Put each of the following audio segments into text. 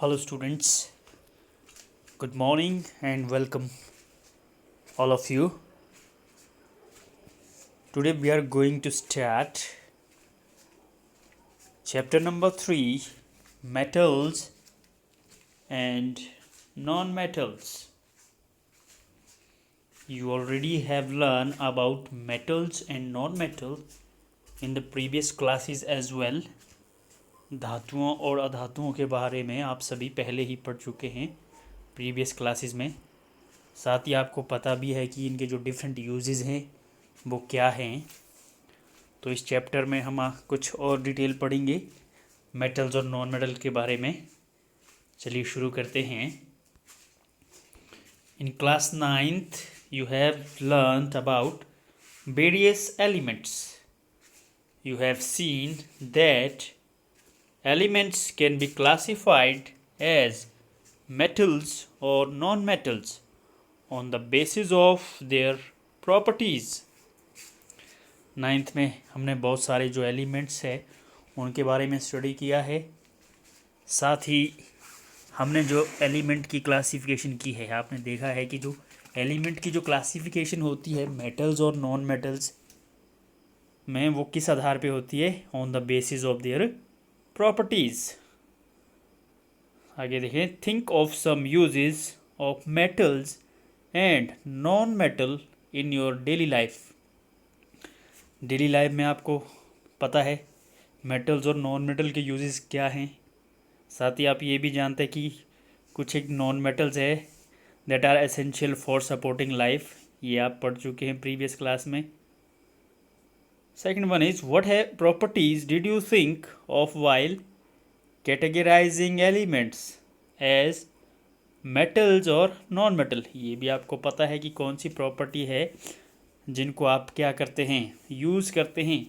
Hello, students. Good morning and welcome, all of you. Today, we are going to start chapter number 3, metals and non metals. You already have learned about metals and non metals in the previous classes as well. धातुओं और अधातुओं के बारे में आप सभी पहले ही पढ़ चुके हैं प्रीवियस क्लासेस में। साथ ही आपको पता भी है कि इनके जो डिफरेंट यूजेस हैं वो क्या हैं। तो इस चैप्टर में हम कुछ और डिटेल पढ़ेंगे मेटल्स और नॉन मेटल के बारे में। चलिए शुरू करते हैं। In class 9th you have learned about various elements. You have seen that elements can be classified as metals or non-metals on the basis of their properties. 9th में हमने बहुत सारे जो एलिमेंट्स है उनके बारे में स्टडी किया है। साथ ही हमने जो एलिमेंट की क्लासिफिकेशन की है, आपने देखा है कि जो एलिमेंट की जो क्लासिफिकेशन होती है मेटल्स और नॉन मेटल्स में, वो किस आधार पे होती है? On the basis of their properties. आगे देखें, think of some uses of metals and non metal in your daily life. Daily life में आपको पता है मेटल्स और नॉन मेटल के यूजेस क्या हैं। साथ ही आप ये भी जानते हैं कि कुछ एक नॉन मेटल्स है that are essential for supporting life. ये आप पढ़ चुके हैं प्रीवियस क्लास में। सेकंड वन इज व्हाट है properties did you think of while categorizing elements as metals और नॉन मेटल। ये भी आपको पता है कि कौन सी प्रॉपर्टी है जिनको आप क्या करते हैं, यूज़ करते हैं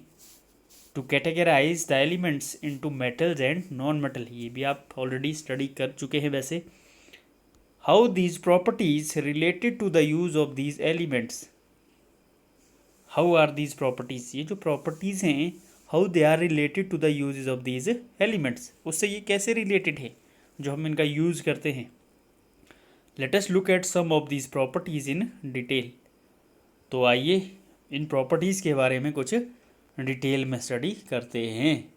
to categorize the elements into metals and non metal. ये भी आप ऑलरेडी स्टडी कर चुके हैं वैसे। How these properties related to the use of these elements. How are these properties, ये जो प्रॉपर्टीज़ हैं how they are related to the usages of these elements, उससे ये कैसे रिलेटेड है जो हम इनका यूज़ करते हैं। Let us look at some of these properties in detail. तो आइए इन प्रॉपर्टीज़ के बारे में कुछ डिटेल में स्टडी करते हैं।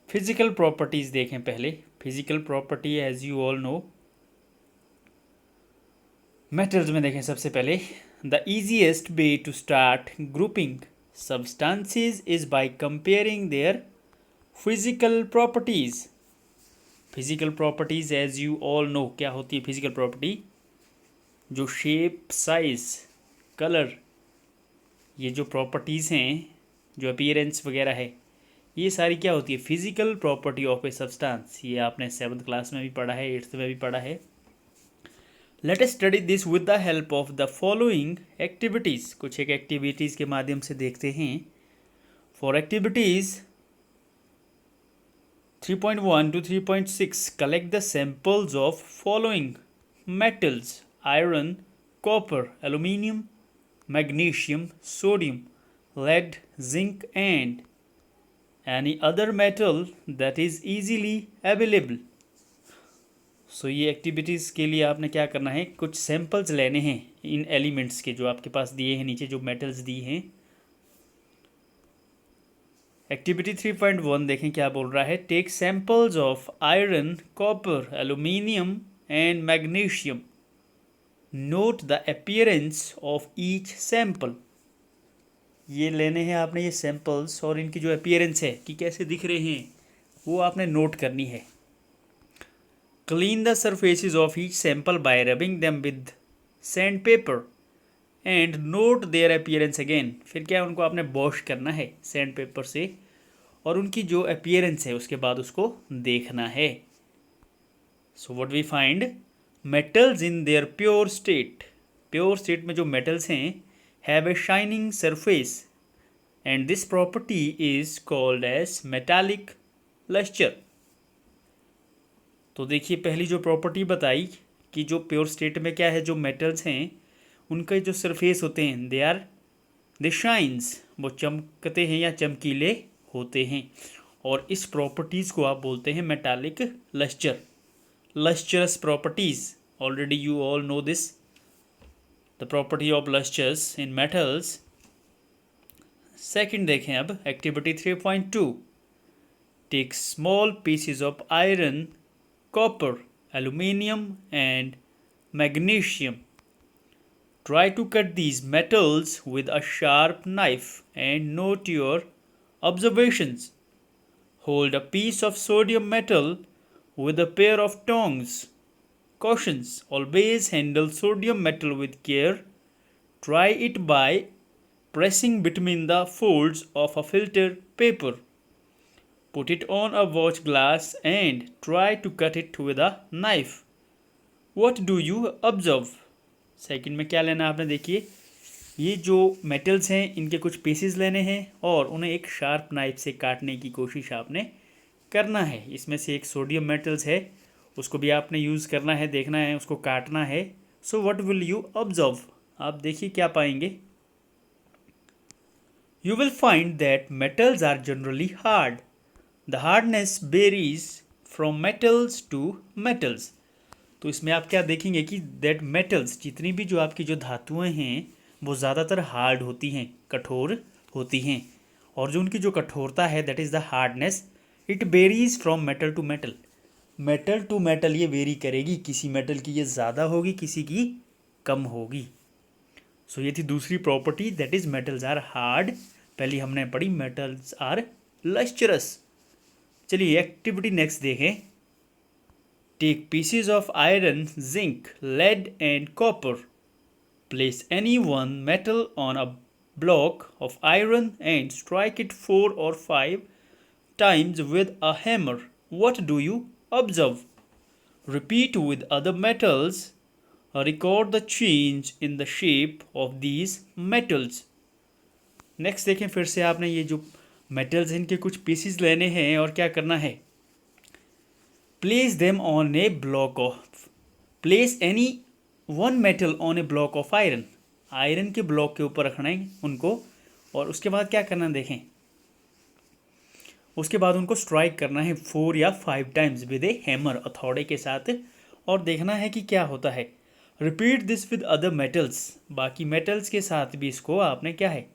फिजिकल प्रॉपर्टीज़ देखें पहले। Physical property as you all know, metals में देखें सबसे पहले। The easiest way to start grouping substances is by comparing their physical properties. Physical properties as you all know क्या होती है physical property? जो शेप, साइज, कलर, ये जो प्रॉपर्टीज़ हैं, जो अपीयरेंस वगैरह है, ये सारी क्या होती है? Physical property of a substance. ये आपने 7th क्लास में भी पढ़ा है, 8th में भी पढ़ा है। Let us study this with the help of the following activities. कुछ एक एक्टिविटीज़ के माध्यम से देखते हैं। For activities 3.1 to 3.6 collect the samples of following metals: iron, copper, aluminium, magnesium, sodium, lead, zinc and any other metal that is easily available. सो ये activities के लिए आपने क्या करना है, कुछ सैम्पल्स लेने हैं इन एलिमेंट्स के जो आपके पास दिए हैं, नीचे जो मेटल्स दी हैं। एक्टिविटी 3.1 देखें क्या बोल रहा है। Take samples of iron, copper, aluminium and magnesium. Note the appearance of each sample. ये लेने हैं आपने ये सैम्पल्स और इनकी जो अपीयरेंस है कि कैसे दिख रहे हैं वो आपने नोट करनी है। Clean the surfaces of each sample by rubbing them with sand paper and note their appearance again. फिर क्या उनको आपने वॉश करना है सैंड पेपर से और उनकी जो अपीयरेंस है उसके बाद उसको देखना है। So what we find, metals in their pure state. Pure state में जो मेटल्स हैं have a shining surface and this property is called as metallic luster. तो देखिए पहली जो प्रॉपर्टी बताई कि जो प्योर स्टेट में क्या है, जो मेटल्स हैं उनके जो सरफेस होते हैं दे शाइन्स, वो चमकते हैं या चमकीले होते हैं। और इस प्रॉपर्टीज़ को आप बोलते हैं metallic luster, lustrous properties. Already you all know this, the property of lusters in metals. Second देखें अब activity 3.2, take small pieces of iron, copper, aluminium and magnesium. Try to cut these metals with a sharp knife and note your observations. Hold a piece of sodium metal with a pair of tongs. Cautions: always handle sodium metal with care. Try it by pressing between the folds of a filter paper. Put it on a watch glass and try to cut it with a knife. What do you observe? Second में क्या लेना आपने, देखिए ये जो metals हैं इनके कुछ पीसेस लेने हैं और उन्हें एक शार्प नाइफ से काटने की कोशिश आपने करना है। इसमें से एक सोडियम मेटल्स है, उसको भी आपने यूज़ करना है, देखना है, उसको काटना है। So what will you observe, आप देखिए क्या पाएंगे। You will find that metals are generally hard, the hardness varies from metals to metals. तो इसमें आप क्या देखेंगे कि दैट मेटल्स, जितनी भी जो आपकी जो धातुएं हैं वो ज़्यादातर हार्ड होती हैं, कठोर होती हैं, और जो उनकी जो कठोरता है that is the hardness, it varies from metal to metal. Metal to metal ये वेरी करेगी, किसी मेटल की ये ज़्यादा होगी, किसी की कम होगी। सो ये थी दूसरी property, that is metals are hard. पहली हमने पढ़ी मेटल्स आर लस्टरस। चलिए एक्टिविटी नेक्स्ट देखें। Take pieces of iron, zinc, lead and copper. Place any one metal on a block of iron and strike it 4 or 5 times with a hammer. What do you observe? Repeat with other metals. Record the change in the shape of these metals. Next देखें, फिर से आपने ये जो metals हैं इनके कुछ pieces लेने हैं और क्या करना है। Place them on a block of, place any one metal on a block of iron. Iron के ब्लॉक के ऊपर रखना है उनको, और उसके बाद क्या करना देखें, उसके बाद उनको स्ट्राइक करना है 4 या 5 टाइम्स विद ए हैमर, हथौड़े के साथ, और देखना है कि क्या होता है। Repeat this with other metals, बाकी मेटल्स के साथ भी इसको आपने क्या है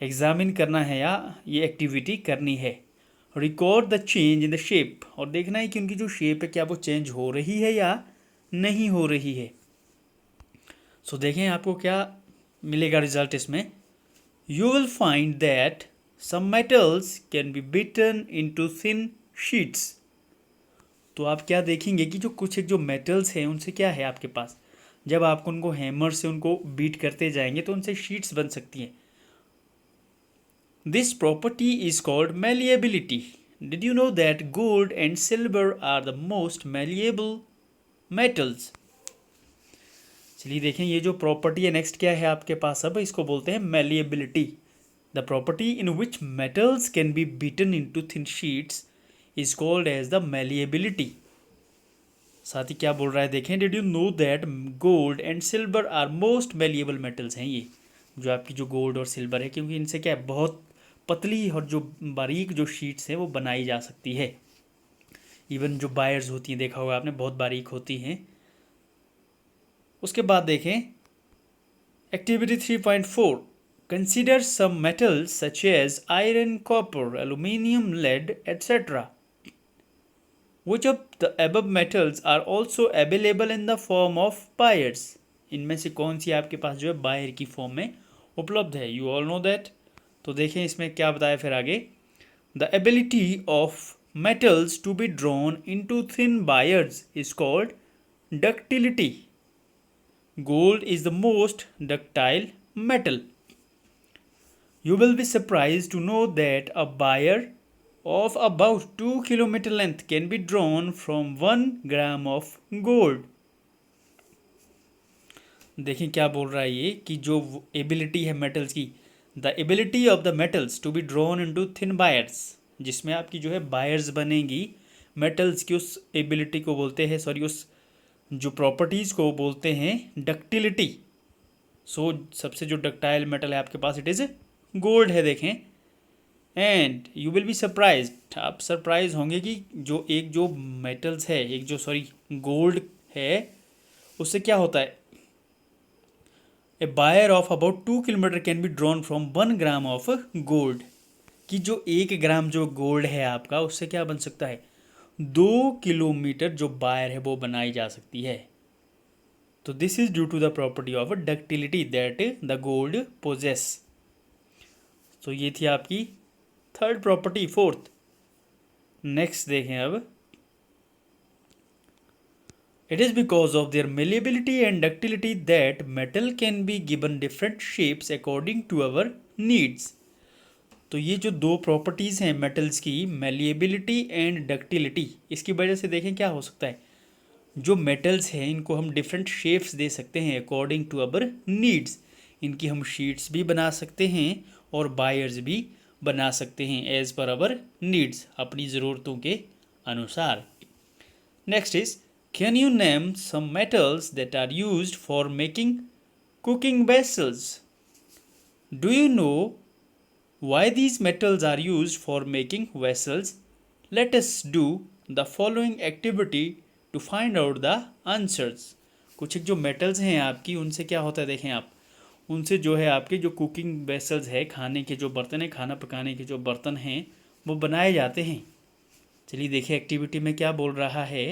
एग्जामिन करना है या ये एक्टिविटी करनी है। Record the change in the shape, और देखना है कि उनकी जो शेप है क्या वो चेंज हो रही है या नहीं हो रही है। सो देखें आपको क्या मिलेगा रिजल्ट इसमें। You will find that some metals can be beaten into thin sheets. तो आप क्या देखेंगे कि जो कुछ एक जो मेटल्स हैं उनसे क्या है आपके पास, जब आप उनको हैमर से उनको बीट करते जाएंगे तो उनसे शीट्स बन सकती हैं। This property is called malleability. Did you know that gold and silver are the most malleable metals? चलिए देखें ये जो प्रॉपर्टी है नेक्स्ट क्या है आपके पास, अब इसको बोलते हैं malleability. The property in which metals can be beaten into thin sheets is called as the malleability. साथ ही क्या बोल रहा है देखें, Did you know that gold and silver are most malleable metals हैं ये जो आपकी जो गोल्ड और सिल्वर है, क्योंकि इनसे क्या है बहुत पतली और जो बारीक जो शीट्स हैं वो बनाई जा सकती है। इवन जो वायर्स होती हैं देखा होगा आपने बहुत बारीक होती हैं। उसके बाद देखें activity 3.4, consider some metals such as iron, copper, aluminium, lead etcetera. Which of the above metals are also available in the form of buyers? इनमें से कौन सी आपके पास जो है बायर की फॉर्म में उपलब्ध है। You all know that. तो देखें इसमें क्या बताया फिर आगे, the ability of metals to be drawn into thin wires is called ductility. Gold is the most ductile metal. You will be surprised to know that a wire of about 2 kilometer length can be drawn from 1 gram of gold. देखें क्या बोल रहा है ये कि जो ability है metals की, the ability of the metals to be drawn into thin wires, जिसमें आपकी जो है बायर्स बनेंगी मेटल्स की, उस एबिलिटी को बोलते हैं, सॉरी उस जो प्रॉपर्टीज़ को बोलते हैं डक्टिलिटी। सो सबसे जो डक्टाइल मेटल है आपके पास इट इज़ गोल्ड है। देखें and you will be surprise, आप सरप्राइज होंगे कि जो मेटल्स है, एक जो सॉरी गोल्ड है, उससे क्या होता है। A wire of about 2 kilometre can be drawn from 1 gram of gold, कि जो 1 ग्राम जो गोल्ड है आपका, उससे क्या बन सकता है, 2 किलोमीटर जो बायर है वो बनाई जा सकती है। तो this is due to the property of ductility that the gold possesses. तो ये थी आपकी थर्ड प्रॉपर्टी। फोर्थ, नेक्स्ट देखें अब, it is because of their malleability and ductility that metal can be given different shapes according to our needs. तो ये जो दो प्रॉपर्टीज़ हैं मेटल्स की, मेलिएबिलिटी एंड डक्टिलिटी, इसकी वजह से देखें क्या हो सकता है, जो मेटल्स हैं इनको हम डिफरेंट शेप्स दे सकते हैं अकॉर्डिंग टू अवर नीड्स। इनकी हम शीट्स भी बना सकते हैं और बायर्स भी बना सकते हैं एज पर अवर नीड्स, अपनी ज़रूरतों के अनुसार। Next is, can you name some metals that are used for making cooking vessels. Do you know why these metals are used for making vessels? Let us do the following activity to find out the answers. कुछ एक जो metals हैं आपकी, उनसे क्या होता है देखें आप, उनसे जो है आपके जो कुकिंग वेसल्स है, खाने के जो बर्तन हैं, खाना पकाने के जो बर्तन हैं, वो बनाए जाते हैं। चलिए देखिए एक्टिविटी में क्या बोल रहा है।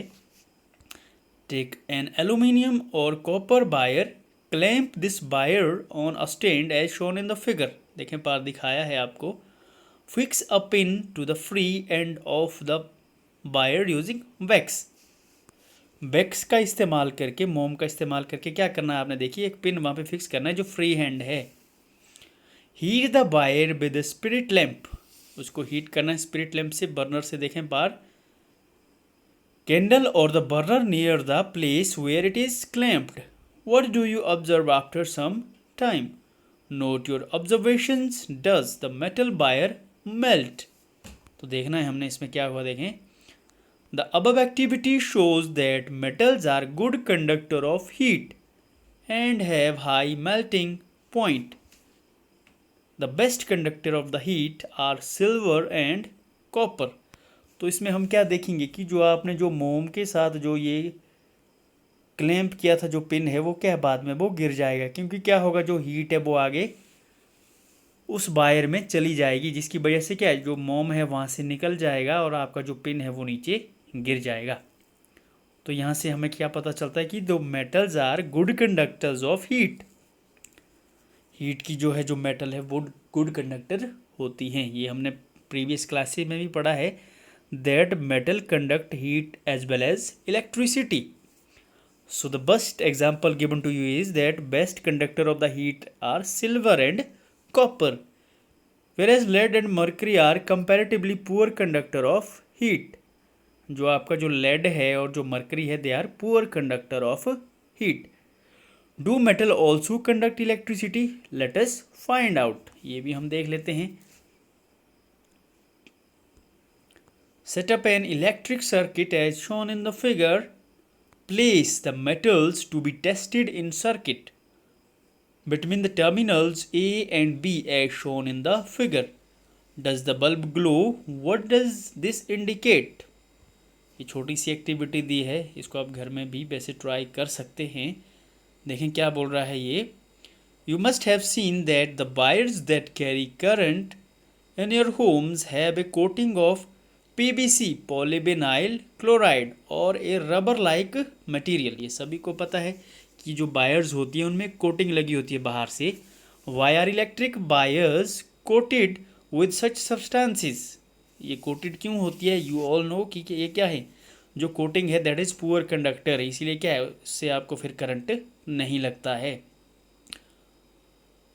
टेक एन एल्यूमिनियम और copper wire, clamp this wire on a stand as shown in the figure. देखें पार दिखाया है आपको। Fix a pin to the free end of the wire using wax. Wax का इस्तेमाल करके, मोम का इस्तेमाल करके क्या करना है आपने, देखिए एक पिन वहाँ पे फिक्स करना है जो फ्री हैंड है। Heat the wire with spirit lamp, उसको हीट करना है स्पिरिट लैंप से, बर्नर से देखें पार। कैंडल और the burner near the place where it is clamped. What do you observe after some time. Note your observations, does the metal wire melt. तो देखना है हमने इसमें क्या हुआ, देखें। The above activity shows that metals are good conductor of heat and have high melting point. The best conductor of the heat are silver and copper. तो इसमें हम क्या देखेंगे कि जो आपने जो मोम के साथ जो ये क्लैंप किया था, जो पिन है, वो क्या बाद में वो गिर जाएगा, क्योंकि क्या होगा, जो हीट है वो आगे उस बायर में चली जाएगी, जिसकी वजह से क्या है, जो मोम है वहाँ से निकल जाएगा और आपका जो पिन है वो नीचे गिर जाएगा। तो यहाँ से हमें क्या पता चलता है कि दो metals are good conductors of heat. Heat की जो है जो मेटल है वो गुड कंडक्टर होती हैं। ये हमने प्रीवियस क्लासेस में भी पढ़ा है, that metal conduct heat as well as electricity. So the best example given to you is that best conductor of the heat are silver and copper, whereas lead and mercury are comparatively poor conductor of heat. जो आपका जो lead है और जो mercury है, they are poor conductor of heat. Do metal also conduct electricity? Let us find out. ये भी हम देख लेते हैं। Set up an electric circuit as shown in the figure. Place the metals to be tested in circuit between the terminals A and B as shown in the figure. Does the bulb glow? What does this indicate? ये छोटी सी activity दी है, इसको आप घर में भी वैसे try कर सकते हैं। देखें क्या बोल रहा है ये। You must have seen that the wires that carry current in your homes have a coating of PVC, polyvinyl chloride, और ए रबर लाइक मटेरियल। ये सभी को पता है कि जो वायर्स होती हैं उनमें कोटिंग लगी होती है बाहर से। Wire electric wires coated with such substances. ये कोटेड क्यों होती है, यू ऑल नो कि ये क्या है, जो कोटिंग है दैट इज़ पुअर कंडक्टर है, इसीलिए क्या है, उससे आपको फिर करंट नहीं लगता है।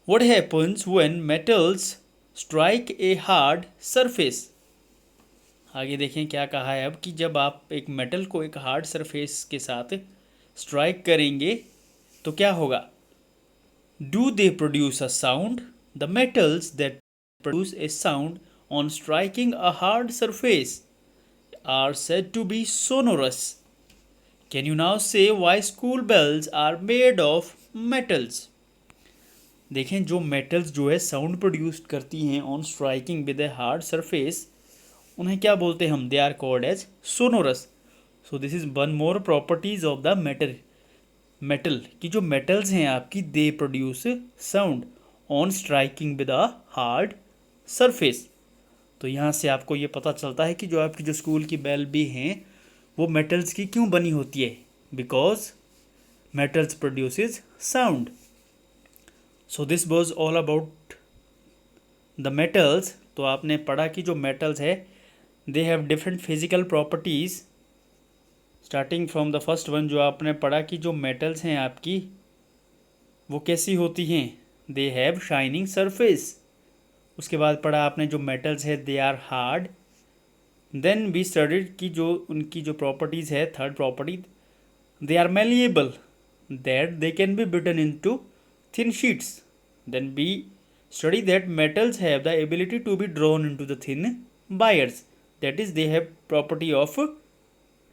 What happens when metals strike a hard surface. आगे देखें क्या कहा है अब, कि जब आप एक मेटल को एक हार्ड सरफेस के साथ स्ट्राइक करेंगे तो क्या होगा। Do they produce a sound. The metals that produce a sound on striking a hard surface are said to be sonorous. Can you now say why school bells are made of metals. देखें जो metals जो है sound produce करती हैं on striking with a hard surface, उन्हें क्या बोलते हैं हम? They are called as sonorous. So this is one more properties of the metal की जो मेटल्स हैं आपकी, they produce sound on striking with a hard surface. तो यहाँ से आपको ये पता चलता है कि जो आपकी जो स्कूल की बेल भी हैं वो मेटल्स की क्यों बनी होती है, because metals produces sound. So this was all about the metals. तो आपने पढ़ा कि जो मेटल्स है they have different physical properties. Starting from the first one, जो आपने पढ़ा कि जो मेटल्स हैं आपकी वो कैसी होती हैं, दे हैव शाइनिंग सरफेस। उसके बाद पढ़ा आपने जो मेटल्स है they are hard. Then we studied कि जो उनकी जो प्रॉपर्टीज़ है, third property, they are malleable, that they can be beaten into thin sheets. Then we study that metals have the ability to be drawn into the thin wires, that is they have property of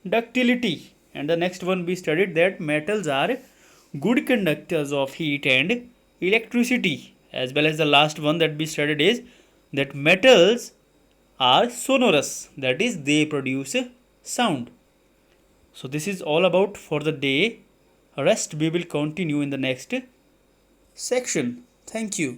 ductility. And the next one we studied that metals are good conductors of heat and electricity. As well as the last one that we studied is that metals are sonorous, that is they produce sound. So this is all about for the day. Rest we will continue in the next section. Thank you.